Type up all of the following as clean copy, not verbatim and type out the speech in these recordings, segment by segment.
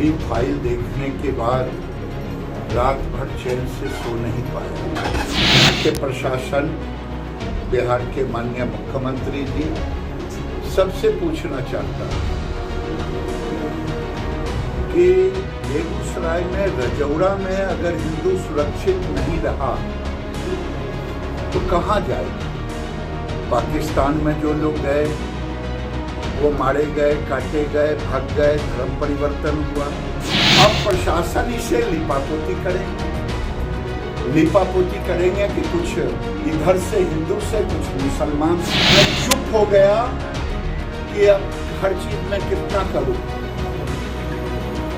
Kashmiri file देखने के बाद रात भर चैन से सो नहीं पाया। यहाँ के प्रशासन, बिहार के माननीय मुख्यमंत्री जी सबसे पूछना चाहता हूँ कि बेगूसराय में, रजौड़ा में अगर हिंदू सुरक्षित नहीं रहा तो कहाँ जाएगा? पाकिस्तान में जो लोग गए वो मारे गए, काटे गए, भाग गए, धर्म परिवर्तन हुआ। अब प्रशासन इसे लिपापोती करेंगे। लिपापोती करेंगे कि कुछ इधर से हिंदू से, कुछ मुसलमान से। मैं चुप हो गया कि अब हर चीज में कितना करूं।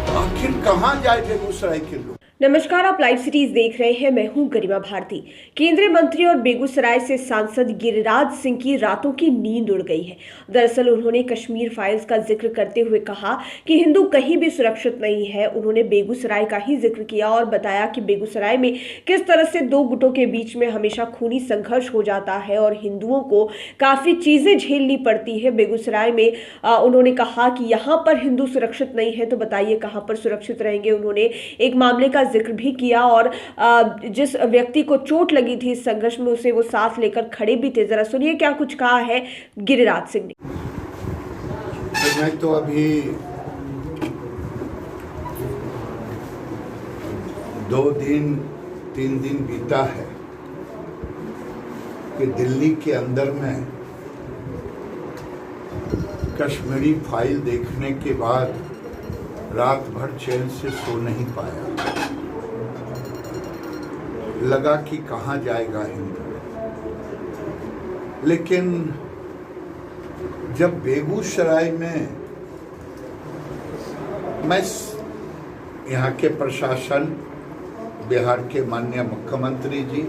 तो आखिर कहां जाए बेगूसराय के लोग? नमस्कार, आप लाइव सिटीज देख रहे हैं। मैं हूं गरिमा भारती। केंद्रीय मंत्री और बेगूसराय से सांसद गिरिराज सिंह की रातों की नींद उड़ गई है। दरअसल उन्होंने कश्मीर फाइल्स का जिक्र करते हुए कहा कि हिंदू कहीं भी सुरक्षित नहीं है। उन्होंने बेगूसराय का ही जिक्र किया और बताया कि बेगूसराय में किस तरह से दो गुटों के बीच में हमेशा खूनी संघर्ष हो जाता है और हिंदुओं को काफी चीजें झेलनी पड़ती है। बेगूसराय में उन्होंने कहा कि यहाँ पर हिंदू सुरक्षित नहीं है, तो बताइए कहाँ पर सुरक्षित रहेंगे। उन्होंने एक मामले का जिक्र भी किया और जिस व्यक्ति को चोट लगी थी इस संघर्ष में उसे वो साथ लेकर खड़े भी थे। जरा सुनिए क्या कुछ कहा है गिरिराज सिंह ने। मैं तो अभी 2-3 दिन बीता है कि दिल्ली के अंदर में कश्मीरी फाइल देखने के बाद रात भर चैन से सो नहीं पाया। लगा कि कहाँ जाएगा हिंदू। लेकिन जब बेगूसराय में मैं यहाँ के प्रशासन, बिहार के माननीय मुख्यमंत्री जी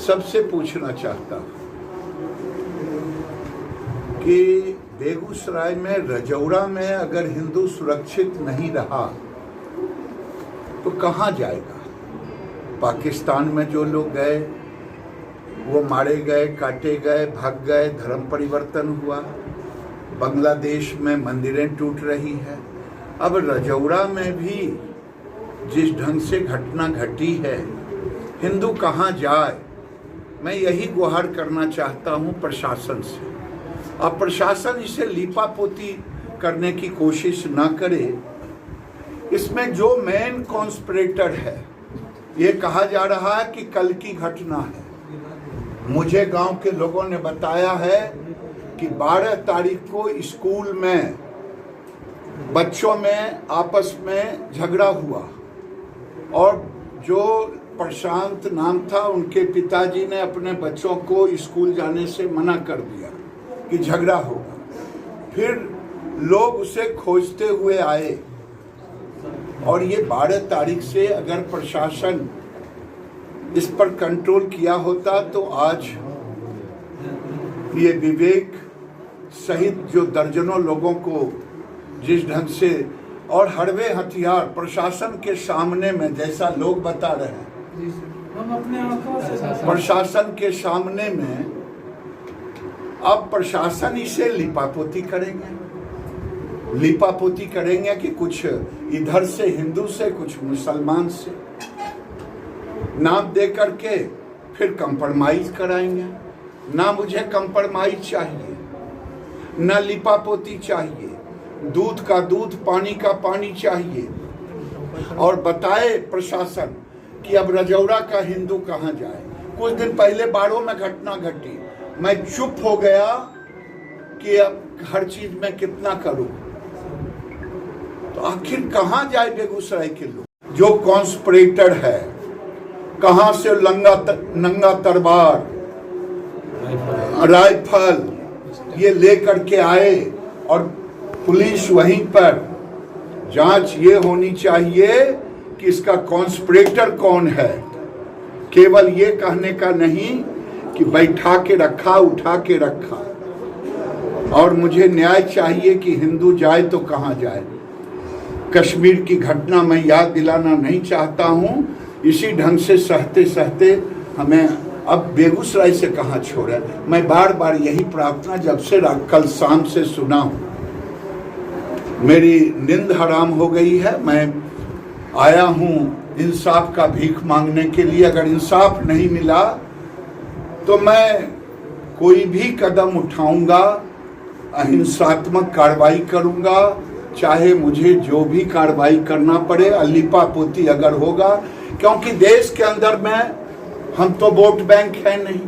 सबसे पूछना चाहता हूँ कि बेगूसराय में, रजौड़ा में अगर हिंदू सुरक्षित नहीं रहा तो कहाँ जाएगा? पाकिस्तान में जो लोग गए वो मारे गए, काटे गए, भाग गए, धर्म परिवर्तन हुआ। बांग्लादेश में मंदिरें टूट रही है। अब रजौड़ा में भी जिस ढंग से घटना घटी है, हिंदू कहाँ जाए? मैं यही गुहार करना चाहता हूँ प्रशासन से। अब प्रशासन इसे लिपापोती करने की कोशिश ना करे। इसमें जो मेन कॉन्स्पिरेटर है, ये कहा जा रहा है कि कल की घटना है। मुझे गांव के लोगों ने बताया है कि 12 तारीख को स्कूल में बच्चों में आपस में झगड़ा हुआ और जो प्रशांत नाम था, उनके पिताजी ने अपने बच्चों को स्कूल जाने से मना कर दिया कि झगड़ा होगा। फिर लोग उसे खोजते हुए आए और ये 12 तारीख से अगर प्रशासन इस पर कंट्रोल किया होता तो आज ये विवेक सहित जो दर्जनों लोगों को जिस ढंग से और हड़वे हथियार प्रशासन के सामने में, जैसा लोग बता रहे हैं, प्रशासन के सामने में, अब प्रशासन इसे लिपापोती करेंगे। लिपापोती करेंगे कि कुछ इधर से हिंदू से, कुछ मुसलमान से, नाम दे करके फिर कंप्रोमाइज कराएंगे। ना मुझे कंप्रोमाइज चाहिए, ना लिपापोती चाहिए। दूध का दूध, पानी का पानी चाहिए। और बताए प्रशासन कि अब रजौड़ा का हिंदू कहाँ जाए। कुछ दिन पहले बाड़ों में घटना घटी। मैं चुप हो गया कि अब हर चीज में कितना करूं। तो आखिर कहां जाए बेगूसराय के लोग? जो कॉन्स्पिरेटर है, कहां से नंगा तलवार, राइफल ये लेकर के आए और पुलिस वहीं पर। जांच ये होनी चाहिए कि इसका कॉन्स्पिरेटर कौन है। केवल ये कहने का नहीं कि बैठा के रखा, उठा के रखा। और मुझे न्याय चाहिए कि हिंदू जाए तो कहाँ जाए। कश्मीर की घटना मैं याद दिलाना नहीं चाहता हूँ। इसी ढंग से सहते सहते हमें अब बेगूसराय से कहाँ छोड़ा। मैं बार बार यही प्रार्थना जब से कल शाम से सुना हूँ मेरी नींद हराम हो गई है। मैं आया हूँ इंसाफ का भीख मांगने के लिए। अगर इंसाफ नहीं मिला तो मैं कोई भी कदम उठाऊंगा, अहिंसात्मक कार्रवाई करूंगा, चाहे मुझे जो भी कार्रवाई करना पड़े, अलीपा पोती अगर होगा, क्योंकि देश के अंदर में हम तो वोट बैंक है नहीं।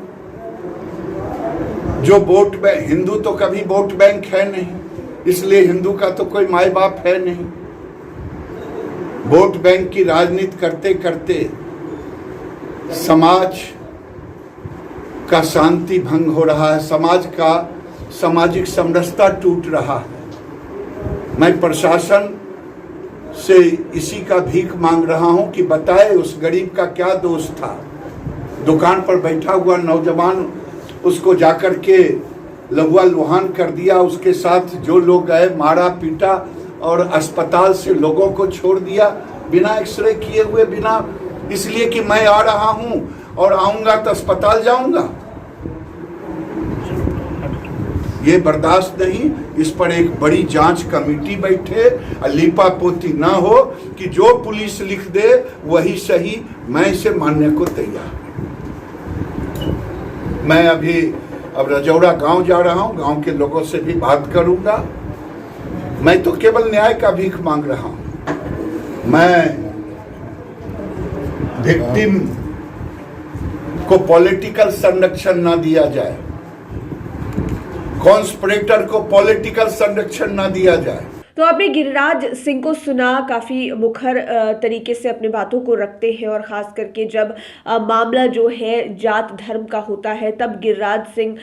जो वोट बैंक, हिंदू तो कभी वोट बैंक है नहीं, इसलिए हिंदू का तो कोई माई बाप है नहीं। वोट बैंक की राजनीति करते करते समाज का शांति भंग हो रहा है, समाज का सामाजिक समरसता टूट रहा है। मैं प्रशासन से इसी का भीख मांग रहा हूं कि बताए उस गरीब का क्या दोष था। दुकान पर बैठा हुआ नौजवान, उसको जाकर के लहुआ लुहान कर दिया, उसके साथ जो लोग गए मारा पीटा और अस्पताल से लोगों को छोड़ दिया बिना एक्सरे किए हुए, बिना इसलिए कि मैं आ रहा हूं और आऊंगा तो अस्पताल जाऊंगा। ये बर्दाश्त नहीं। इस पर एक बड़ी जांच कमेटी बैठे, अलीपा पोती ना हो कि जो पुलिस लिख दे वही सही। मैं इसे मानने को तैयार। मैं अभी अब रजौड़ा गांव जा रहा हूं, गांव के लोगों से भी बात करूंगा। मैं तो केवल न्याय का भीख मांग रहा हूं। मैं विक्टिम को पॉलिटिकल संरक्षण ना दिया जाए, कॉन्स्पिरेटर को पॉलिटिकल संरक्षण ना दिया जाए। तो आपने गिरिराज सिंह को सुना, काफ़ी मुखर तरीके से अपने बातों को रखते हैं और ख़ास करके जब मामला जो है जात धर्म का होता है तब गिरिराज सिंह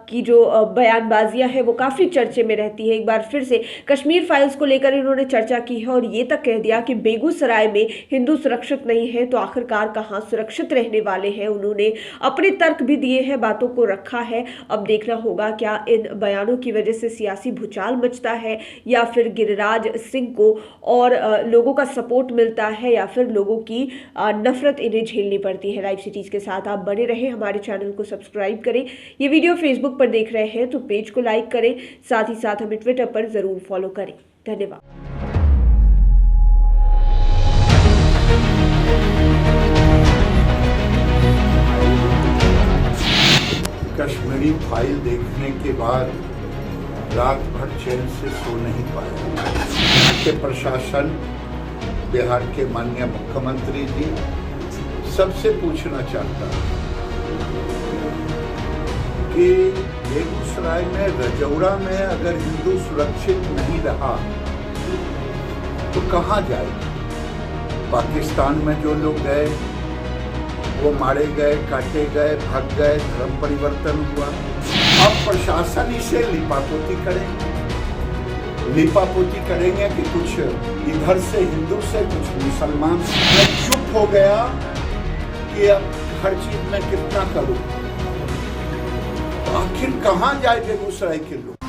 की जो बयानबाजियां हैं वो काफ़ी चर्चे में रहती है। एक बार फिर से कश्मीर फाइल्स को लेकर इन्होंने चर्चा की है और ये तक कह दिया कि बेगूसराय में हिंदू सुरक्षित नहीं है तो आखिरकार कहाँ सुरक्षित रहने वाले हैं। उन्होंने अपने तर्क भी दिए हैं, बातों को रखा है। अब देखना होगा क्या इन बयानों की वजह से सियासी भूचाल मचता है या फिर गिरिराज सिंह को और लोगों का सपोर्ट मिलता है या फिर लोगों की नफरत इन्हें झेलनी पड़ती है। लाइव सिटीज के साथ आप बने रहें, हमारे चैनल को सब्सक्राइब करें। ये वीडियो फेसबुक पर देख रहे हैं तो पेज को लाइक करें, साथ ही साथ हमें ट्विटर पर जरूर फॉलो करें। धन्यवाद। कश्मीरी फाइल देखने के बाद रात भर चैन से सो नहीं पाया। यहाँ के प्रशासन, बिहार के माननीय मुख्यमंत्री जी सबसे पूछना चाहता कि बेगूसराय में, रजौड़ा में अगर हिंदू सुरक्षित नहीं रहा तो कहाँ जाएगा? पाकिस्तान में जो लोग गए वो मारे गए, काटे गए, भाग गए, धर्म परिवर्तन हुआ। अब प्रशासन इसे लिपापोती करेंगे, लिपापोती करेंगे कि कुछ इधर से हिंदू से कुछ मुसलमान। मैं चुप हो गया कि अब हर चीज में कितना करूं। आखिर कहां जाए बेगूसराय के लोग?